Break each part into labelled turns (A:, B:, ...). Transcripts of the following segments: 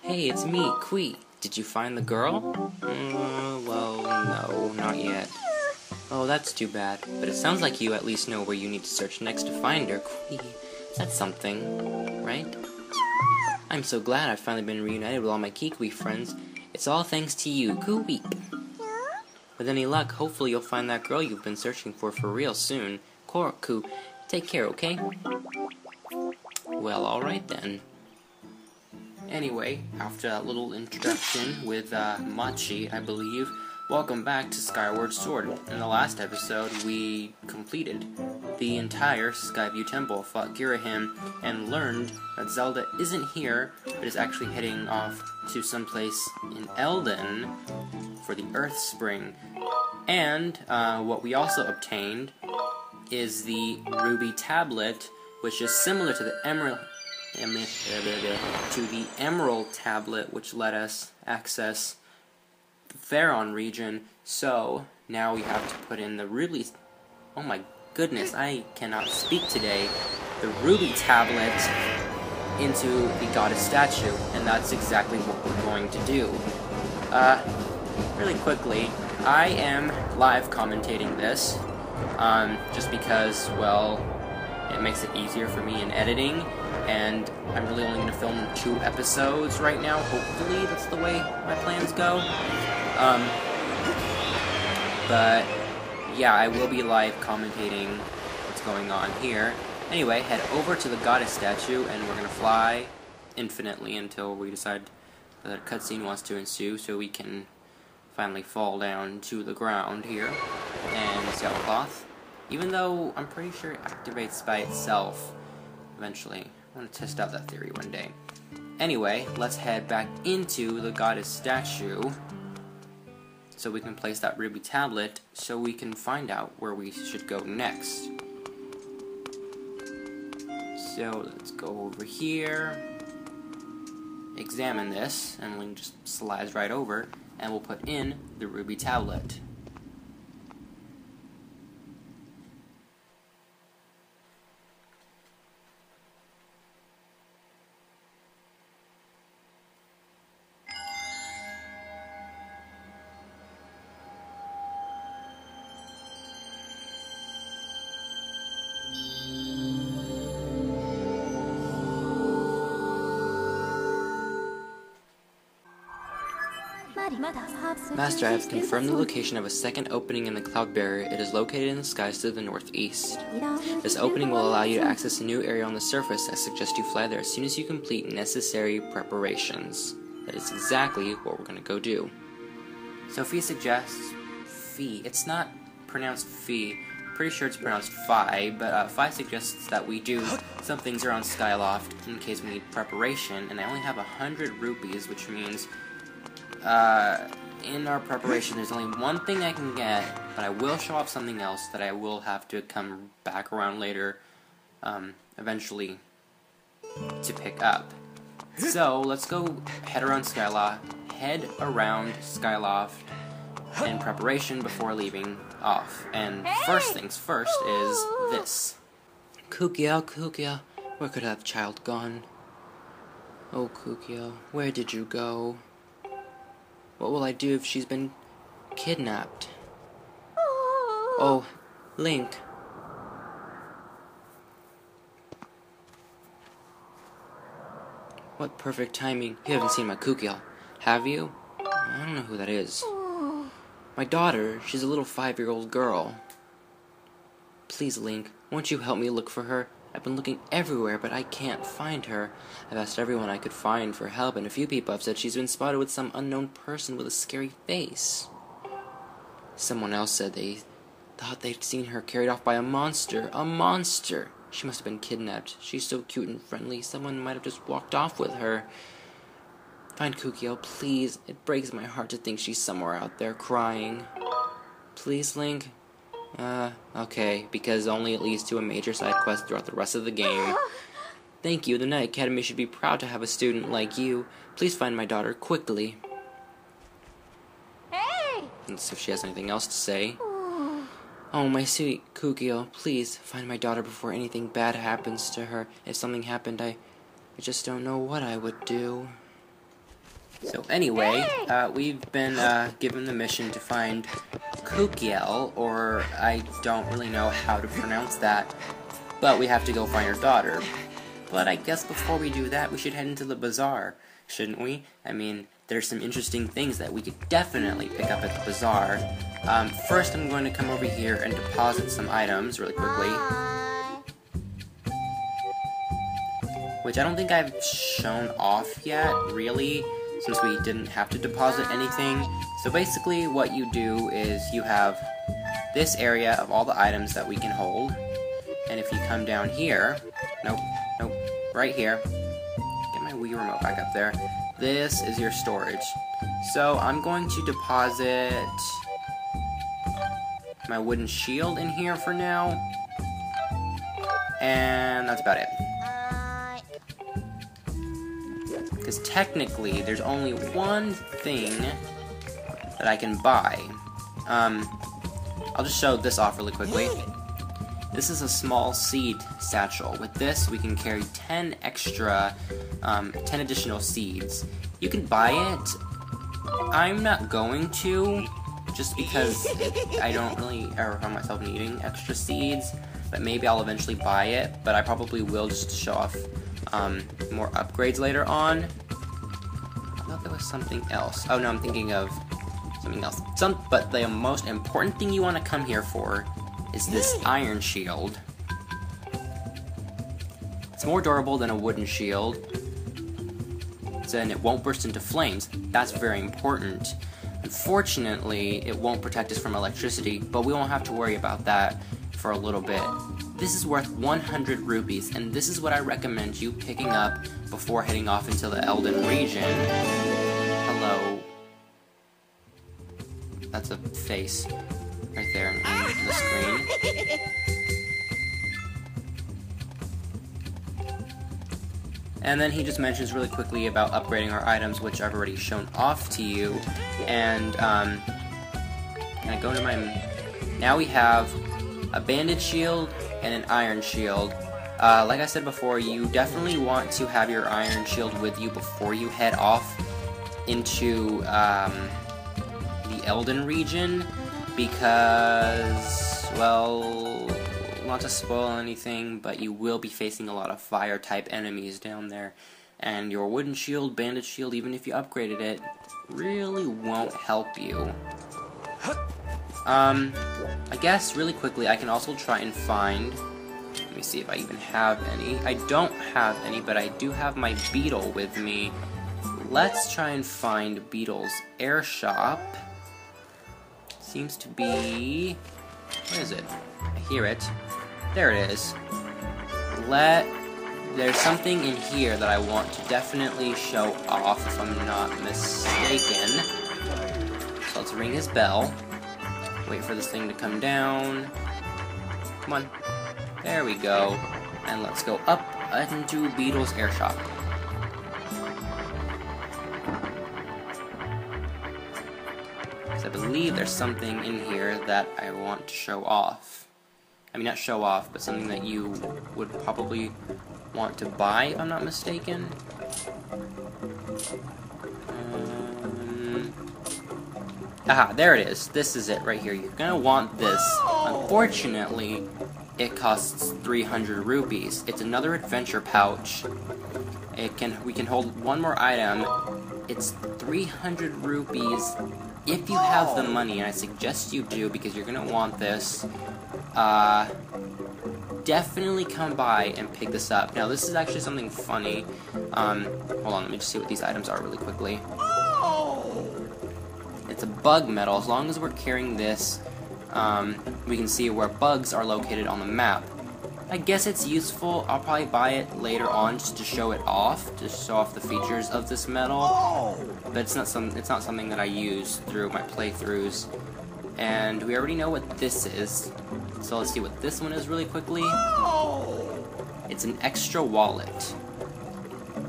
A: Hey, it's me, Kui. Did you find the girl? Well, no, not yet. Oh, that's too bad. But it sounds like you at least know where you need to search next to find her, Kui. That's something, right? I'm so glad I've finally been reunited with all my Kikui friends. It's all thanks to you, Kui. With any luck, hopefully you'll find that girl you've been searching for real soon. Ku, take care, okay? Well, alright then. Anyway, after that little introduction with Machi, I believe, welcome back to Skyward Sword. In the last episode, we completed the entire Skyview Temple, fought Girahim, and learned that Zelda isn't here, but is actually heading off to someplace in Eldon for the Earth Spring. And what we also obtained is the Ruby Tablet, which is similar to the Emerald Tablet, which let us access the Faron region. So now we have to put in the Ruby. Oh my goodness, I cannot speak today. The Ruby Tablet into the Goddess statue, and that's exactly what we're going to do. Really quickly, I am live commentating this, just because, well, it makes it easier for me in editing, and I'm really only going to film 2 episodes right now. Hopefully that's the way my plans go. But yeah, I will be live commentating what's going on here. Anyway, head over to the Goddess statue, and we're going to fly infinitely until we decide that a cutscene wants to ensue, so we can finally fall down to the ground here. And Skyloft, even though I'm pretty sure it activates by itself eventually. I want to test out that theory one day. Anyway, let's head back into the Goddess statue so we can place that Ruby Tablet so we can find out where we should go next. So let's go over here, examine this, and Link just slides right over, and we'll put in the Ruby Tablet. Master, I have confirmed the location of a second opening in the cloud barrier. It is located in the skies to the northeast. This opening will allow you to access a new area on the surface. I suggest you fly there as soon as you complete necessary preparations. That is exactly what we're going to go do. Sophie suggests Fee. It's not pronounced Fee. Pretty sure it's pronounced Phi, but Phi suggests that we do some things around Skyloft in case we need preparation, and I only have 100 rupees, which means in our preparation, there's only one thing I can get, but I will show off something else that I will have to come back around later, eventually, to pick up. So, let's go head around Skyloft in preparation before leaving off. And first things first is this. Kukiel, where could that child gone? Oh, Kukiel, where did you go? What will I do if she's been kidnapped? Oh, Link. What perfect timing. You haven't seen my Kukiel, have you? I don't know who that is. My daughter, she's a little 5-year-old girl. Please, Link, won't you help me look for her? I've been looking everywhere, but I can't find her. I've asked everyone I could find for help, and a few people have said she's been spotted with some unknown person with a scary face. Someone else said they thought they'd seen her carried off by a monster. A monster! She must have been kidnapped. She's so cute and friendly. Someone might have just walked off with her. Find Kukiel, please. It breaks my heart to think she's somewhere out there crying. Please, Link? Okay, because only it leads to a major side quest throughout the rest of the game. Thank you, the Night Academy should be proud to have a student like you. Please find my daughter quickly.
B: Hey!
A: Let's see if she has anything else to say. Oh, my sweet Kukiel, please find my daughter before anything bad happens to her. If something happened, I I just don't know what I would do. So anyway, we've been given the mission to find Kukiel, or I don't really know how to pronounce that, but we have to go find her daughter. But I guess before we do that, we should head into the bazaar, shouldn't we? I mean, there's some interesting things that we could definitely pick up at the bazaar. First, I'm going to come over here and deposit some items really quickly, which I don't think I've shown off yet, really, since we didn't have to deposit anything. So basically what you do is you have this area of all the items that we can hold, and if you come down here, nope, right here, get my Wii remote back up there, this is your storage. So I'm going to deposit my wooden shield in here for now, and that's about it. Because technically, there's only one thing that I can buy. I'll just show this off really quickly. This is a small seed satchel. With this, we can carry 10 additional seeds. You can buy it. I'm not going to, just because I don't really ever find myself needing extra seeds, but maybe I'll eventually buy it, but I probably will just to show off more upgrades later on. I thought there was something else. Oh no, I'm thinking of something else. But the most important thing you want to come here for is this iron shield. It's more durable than a wooden shield, and it won't burst into flames. That's very important. Unfortunately, it won't protect us from electricity, but we won't have to worry about that for a little bit. This is worth 100 rupees, and this is what I recommend you picking up before heading off into the Elden region. Hello. That's a face right there in the screen. And then he just mentions really quickly about upgrading our items, which I've already shown off to you. And I go to my... Now we have a banded shield and an iron shield. Like I said before, you definitely want to have your iron shield with you before you head off into the Elden region, because, well, not to spoil anything, but you will be facing a lot of fire type enemies down there, and your wooden shield, banded shield, even if you upgraded it, really won't help you. I guess really quickly I can also try and find, let me see if I even have any. I don't have any, but I do have my beetle with me. Let's try and find Beetle's air shop. Seems to be, where is it? I hear it. There it is. There's something in here that I want to definitely show off, if I'm not mistaken. So let's ring his bell. Wait for this thing to come down. Come on. There we go. And let's go up into Beetle's air shop. I believe there's something in here that I want to show off. I mean, not show off, but something that you would probably want to buy, if I'm not mistaken. Aha, there it is. This is it right here. You're gonna want this. Unfortunately, it costs 300 rupees. It's another adventure pouch. We can hold one more item. It's 300 rupees if you have the money, and I suggest you do because you're gonna want this. Definitely come by and pick this up. Now, this is actually something funny. Hold on, let me just see what these items are really quickly. It's a bug medal. As long as we're carrying this, we can see where bugs are located on the map. I guess it's useful. I'll probably buy it later on just to show it off, to show off the features of this medal. But it's not something that I use through my playthroughs. And we already know what this is. So let's see what this one is really quickly. It's an extra wallet.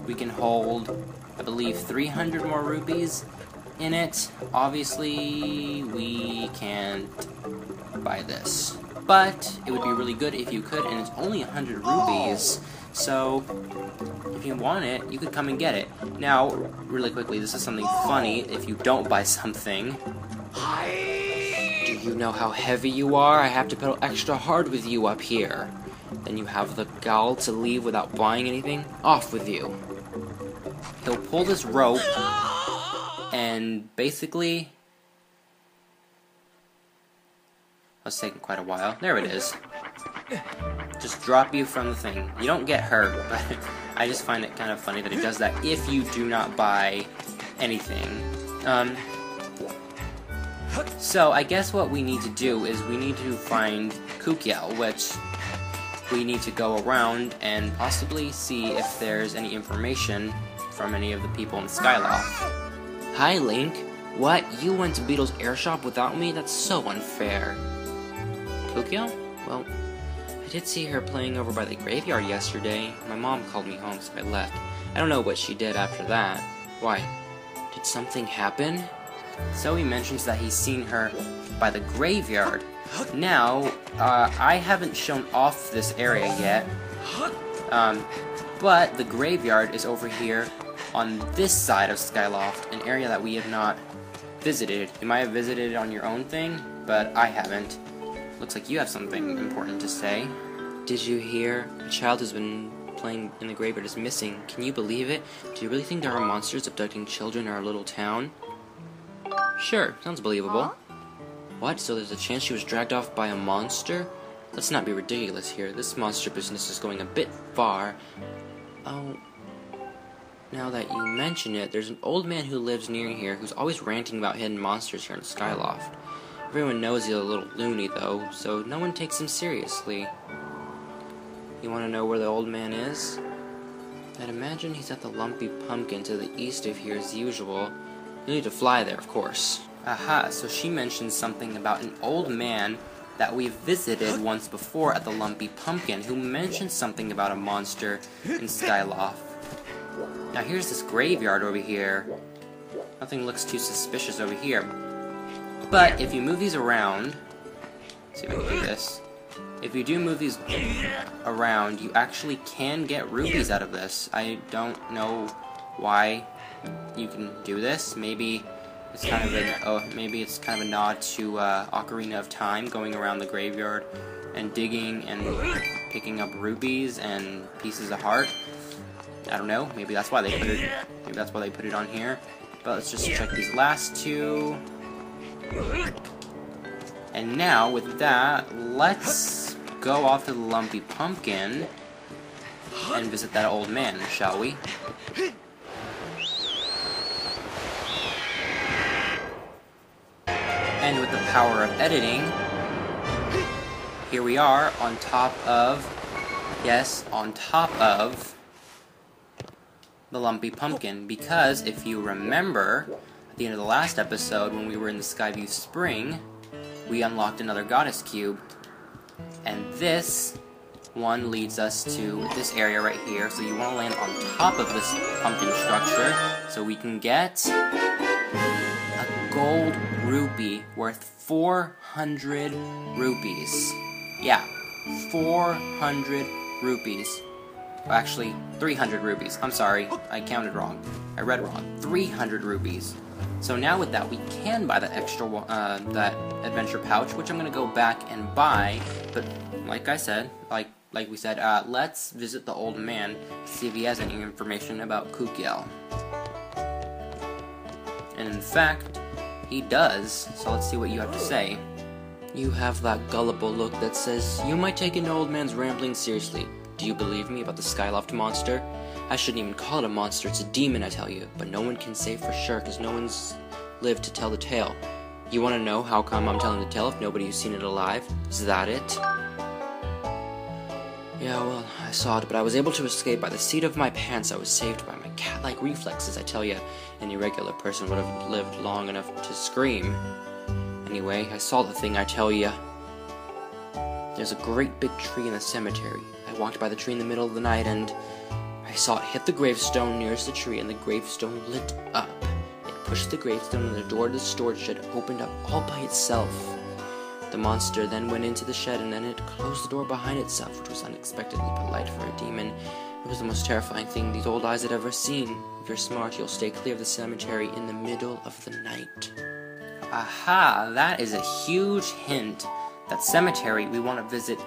A: We can hold, I believe, 300 more rupees in it. Obviously, we can't buy this. But it would be really good if you could, and it's only 100 rupees. So, if you want it, you could come and get it. Now, really quickly, this is something funny. If you don't buy something... Do you know how heavy you are? I have to pedal extra hard with you up here. Then you have the gall to leave without buying anything? Off with you. He'll pull this rope, and basically... That's taking quite a while. There it is. Just drop you from the thing. You don't get hurt, but I just find it kind of funny that it does that if you do not buy anything. So I guess what we need to do is we need to find Kukiel, which we need to go around and possibly see if there's any information from any of the people in Skyloft. Hi, Link. What? You went to Beetle's airshop without me? That's so unfair. Kukiel? Well, I did see her playing over by the graveyard yesterday. My mom called me home, so I left. I don't know what she did after that. Why? Did something happen? So he mentions that he's seen her by the graveyard. Now, I haven't shown off this area yet, but the graveyard is over here on this side of Skyloft, an area that we have not visited. You might have visited it on your own thing, but I haven't. Looks like you have something important to say. Did you hear? A child who's been playing in the graveyard is missing. Can you believe it? Do you really think there are monsters abducting children in our little town? Sure, sounds believable. What? So there's a chance she was dragged off by a monster? Let's not be ridiculous here. This monster business is going a bit far. Oh, now that you mention it, there's an old man who lives near here who's always ranting about hidden monsters here in Skyloft. Everyone knows he's a little loony, though, so no one takes him seriously. You want to know where the old man is? I'd imagine he's at the Lumpy Pumpkin to the east of here as usual. You need to fly there, of course. Aha, so she mentioned something about an old man that we've visited once before at the Lumpy Pumpkin, who mentioned something about a monster in Skyloft. Now here's this graveyard over here. Nothing looks too suspicious over here. But if you move these around, let's see if I can do this. If you do move these around, you actually can get rupees out of this. I don't know why you can do this. Maybe it's kind of a nod to Ocarina of Time, going around the graveyard and digging and picking up rupees and pieces of heart. I don't know. Maybe that's why they put it. Maybe that's why they put it on here. But let's just check these last two. And now, with that, let's go off to the Lumpy Pumpkin and visit that old man, shall we? And with the power of editing, here we are on top of, yes, on top of the Lumpy Pumpkin. Because if you remember, at the end of the last episode, when we were in the Skyview Spring, we unlocked another Goddess Cube. And this one leads us to this area right here. So you want to land on top of this pumpkin structure so we can get a gold rupee worth 400 rupees. Yeah, 400 rupees. Actually, 300 rupees. I'm sorry, I counted wrong. I read wrong. 300 rupees. So now with that, we can buy that extra, that adventure pouch, which I'm gonna go back and buy. But like I said, like we said, let's visit the old man, see if he has any information about Kukiel. And in fact, he does. So let's see what you have to say. You have that gullible look that says you might take an old man's rambling seriously. Do you believe me about the Skyloft monster? I shouldn't even call it a monster, it's a demon, I tell you. But no one can say for sure, because no one's lived to tell the tale. You want to know how come I'm telling the tale if nobody's seen it alive? Is that it? Yeah, well, I saw it, but I was able to escape by the seat of my pants. I was saved by my cat-like reflexes, I tell you. Any regular person would have lived long enough to scream. Anyway, I saw the thing, I tell you. There's a great big tree in the cemetery. I walked by the tree in the middle of the night and I saw it hit the gravestone nearest the tree, and the gravestone lit up. It pushed the gravestone, and the door to the storage shed opened up all by itself. The monster then went into the shed, and then it closed the door behind itself, which was unexpectedly polite for a demon. It was the most terrifying thing these old eyes had ever seen. If you're smart, you'll stay clear of the cemetery in the middle of the night. Aha! That is a huge hint. That cemetery we want to visit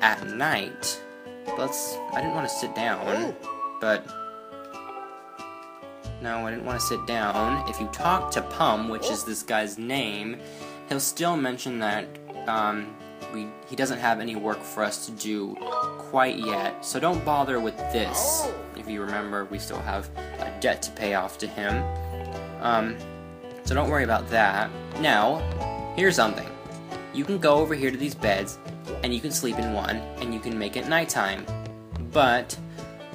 A: at night. I didn't want to sit down, but... No, I didn't want to sit down. If you talk to Pum, which is this guy's name, he'll still mention that he doesn't have any work for us to do quite yet. So don't bother with this. If you remember, we still have a debt to pay off to him. So don't worry about that. Now, here's something. You can go over here to these beds, and you can sleep in one, and you can make it nighttime. But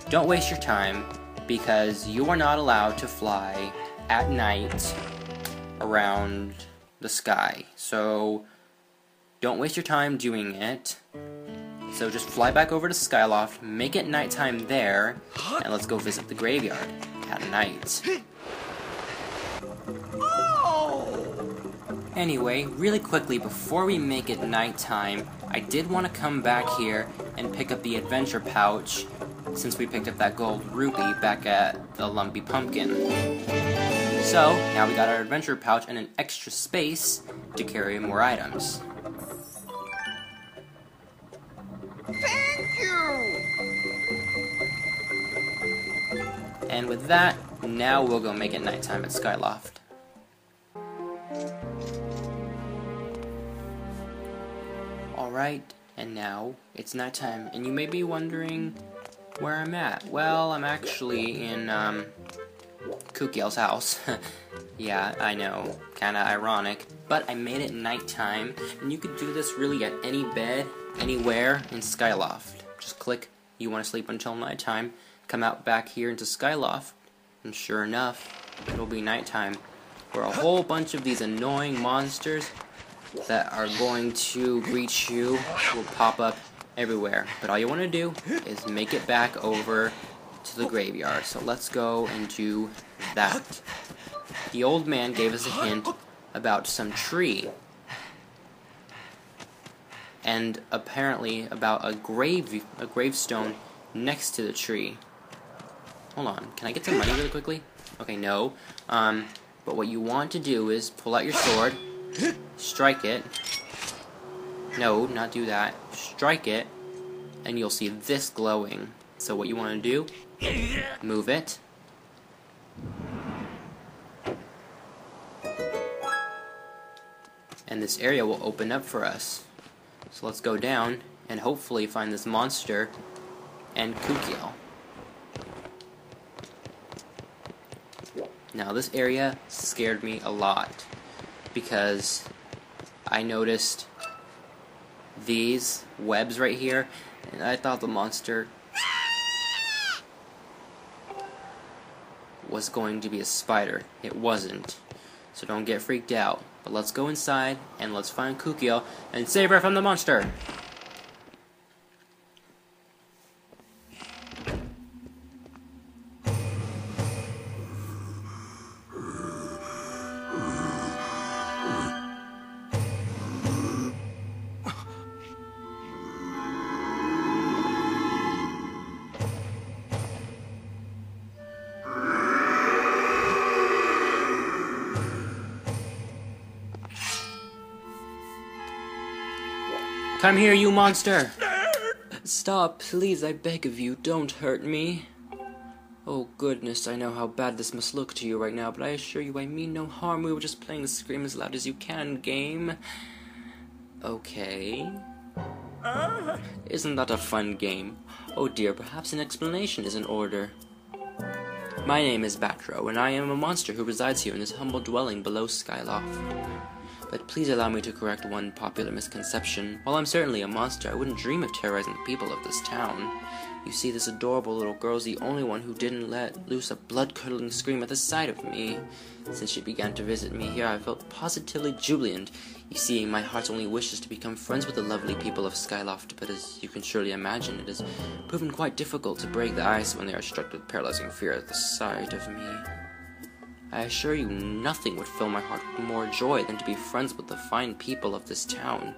A: don't waste your time, because you are not allowed to fly at night around the sky. So don't waste your time doing it. So just fly back over to Skyloft, make it nighttime there, and let's go visit the graveyard at night. Anyway, really quickly, before we make it nighttime, I did want to come back here and pick up the adventure pouch, since we picked up that gold rupee back at the Lumpy Pumpkin. So, now we got our adventure pouch and an extra space to carry more items.
B: Thank you!
A: And with that, now we'll go make it nighttime at Skyloft. Alright, and now it's nighttime, and you may be wondering where I'm at. Well, I'm actually in, Kukiel's house. Yeah, I know, kinda ironic, but I made it nighttime, and you could do this really at any bed, anywhere in Skyloft. Just click, you want to sleep until nighttime, come out back here into Skyloft, and sure enough, it'll be nighttime, where a whole bunch of these annoying monsters that are going to greet you will pop up everywhere. But all you want to do is make it back over to the graveyard. So let's go and do that. The old man gave us a hint about some tree. And apparently about a gravestone next to the tree. Hold on, can I get some money really quickly? Okay, no. But what you want to do is pull out your sword, strike it. No, not do that. Strike it, and you'll see this glowing. So what you want to do, move it. And this area will open up for us. So let's go down and hopefully find this monster and Kukiel. Now this area scared me a lot because I noticed these webs right here and I thought the monster was going to be a spider. It wasn't. So don't get freaked out. But let's go inside and let's find Kukiel and save her from the monster. Come here, you monster! Stop, please, I beg of you, don't hurt me. Oh goodness, I know how bad this must look to you right now, but I assure you I mean no harm. We were just playing the Scream as Loud as You Can game. Okay. Isn't that a fun game? Oh dear, perhaps an explanation is in order. My name is Batreaux, and I am a monster who resides here in this humble dwelling below Skyloft. But please allow me to correct one popular misconception. While I'm certainly a monster, I wouldn't dream of terrorizing the people of this town. You see, this adorable little girl's the only one who didn't let loose a blood-curdling scream at the sight of me. Since she began to visit me here, I felt positively jubilant. You see, my heart's only wish is to become friends with the lovely people of Skyloft, but as you can surely imagine, it has proven quite difficult to break the ice when they are struck with paralyzing fear at the sight of me. I assure you nothing would fill my heart with more joy than to be friends with the fine people of this town.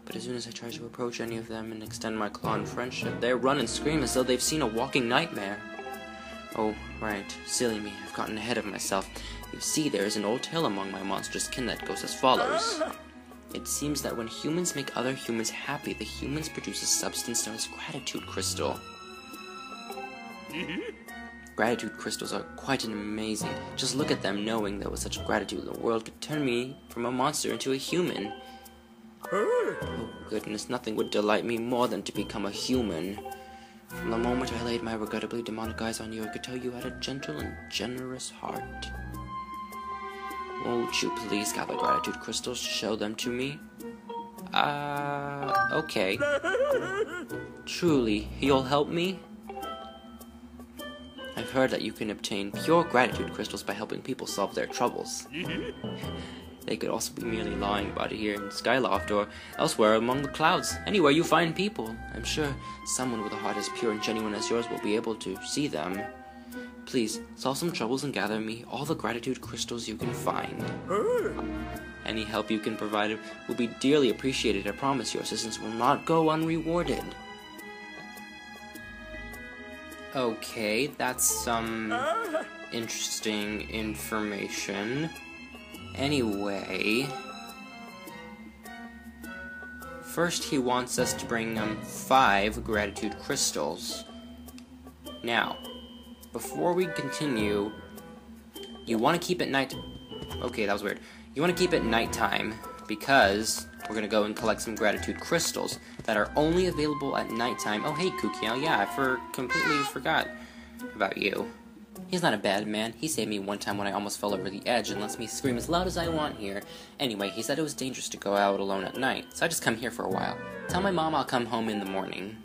A: But as soon as I try to approach any of them and extend my claw in friendship, they run and scream as though they've seen a walking nightmare. Oh, right. Silly me. I've gotten ahead of myself. You see, there is an old tale among my monstrous kin that goes as follows. It seems that when humans make other humans happy, the humans produce a substance known as gratitude crystal. Gratitude crystals are quite amazing. Just look at them, knowing that with such gratitude the world could turn me from a monster into a human. Oh goodness, nothing would delight me more than to become a human. From the moment I laid my regrettably demonic eyes on you, I could tell you had a gentle and generous heart. Won't you please gather gratitude crystals to show them to me? Okay. Truly, you'll help me? I've heard that you can obtain pure gratitude crystals by helping people solve their troubles. They could also be merely lying about it here in Skyloft or elsewhere among the clouds. Anywhere you find people, I'm sure someone with a heart as pure and genuine as yours will be able to see them. Please, solve some troubles and gather me all the gratitude crystals you can find. Any help you can provide will be dearly appreciated. I promise your assistance will not go unrewarded. Okay, that's some interesting information. Anyway, first he wants us to bring 5 gratitude crystals. Now, before we continue, you want to keep it night... Okay, that was weird. You want to keep it nighttime, because we're going to go and collect some gratitude crystals that are only available at nighttime. Oh, hey, Kukiel, yeah, I completely forgot about you. He's not a bad man. He saved me one time when I almost fell over the edge and lets me scream as loud as I want here. Anyway, he said it was dangerous to go out alone at night, so I just come here for a while. Tell my mom I'll come home in the morning.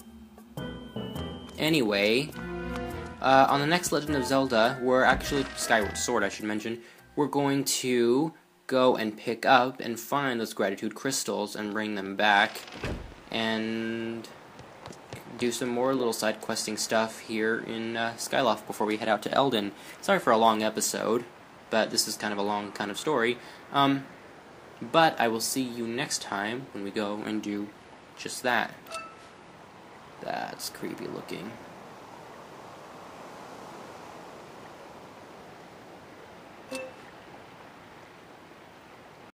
A: Anyway, on the next Legend of Zelda, we're actually, Skyward Sword I should mention, we're going to go and pick up and find those gratitude crystals and bring them back and do some more little side questing stuff here in Skyloft before we head out to Eldin. Sorry for a long episode, but this is kind of a long kind of story. But I will see you next time when we go and do just that. That's creepy looking.